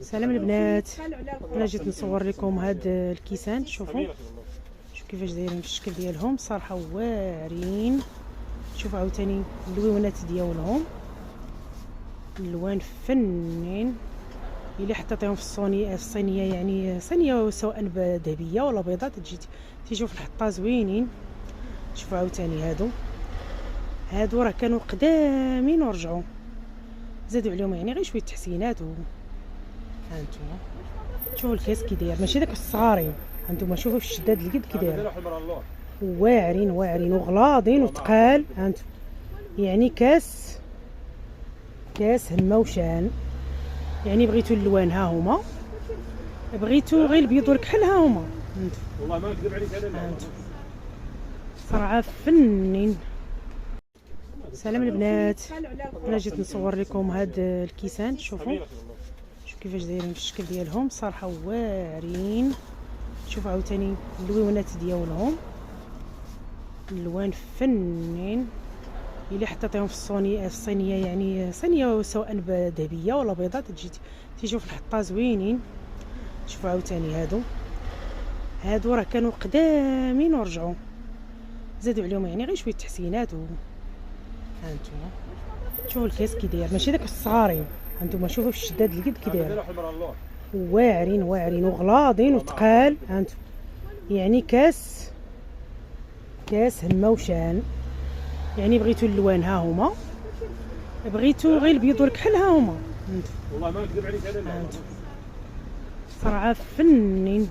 سلام البنات، انا جيت نصور لكم هاد الكيسان. شوفوا كيفاش دايرين في الشكل ديالهم، صراحه واعرين. شوفوا عاوتاني اللويونات ديالهم، الوان فنين. الا حطيتيهم في الصينيه يعني صينيه سواء ذهبيه ولا بيضاء، تيجيو في الحطه زوينين. شوفوا عاوتاني هادو راه كانوا قدامين ورجعوا زادوا عليهم يعني غير شويه تحسينات. هانتوما شوفوا الكاس كي داير، ماشي داك الصغارين. هانتوما شوفوا في الشداد القد كي داير، واعرين وغلاضين وثقال. هانتوما يعني كاس همه وشان. يعني بغيتو اللوان ها هما، بغيتو غير البيض والكحل ها هما. والله ما نكذب عليك انا صراحه فنين. سلام البنات، انا جيت نصور لكم هاد الكيسان. شوفوا كيفاش دايرين في الشكل ديالهم، صراحه واعرين. شوفوا عاوتاني اللويونات ديالهم، الوان فنين. الا حطيتيهم في الصينيه يعني صينيه سواء ذهبيه ولا بيضاء، تيجيو في الحطه زوينين. شوفوا عاوتاني هادو راه كانوا قدامين ورجعوا زادوا عليهم يعني غير شويه تحسينات. هانتوما شوفوا الكاس كي داير، ماشي داك الصغارين. هانتوما شوفوا في الشداد القد كي داير، واعرين وغلاضين وثقال. هانتوما يعني كاس همه وشان. يعني بغيتو اللوان ها هما، بغيتو غير البيض والكحل ها هما. والله ما نكذب عليك انا صراحه فنين.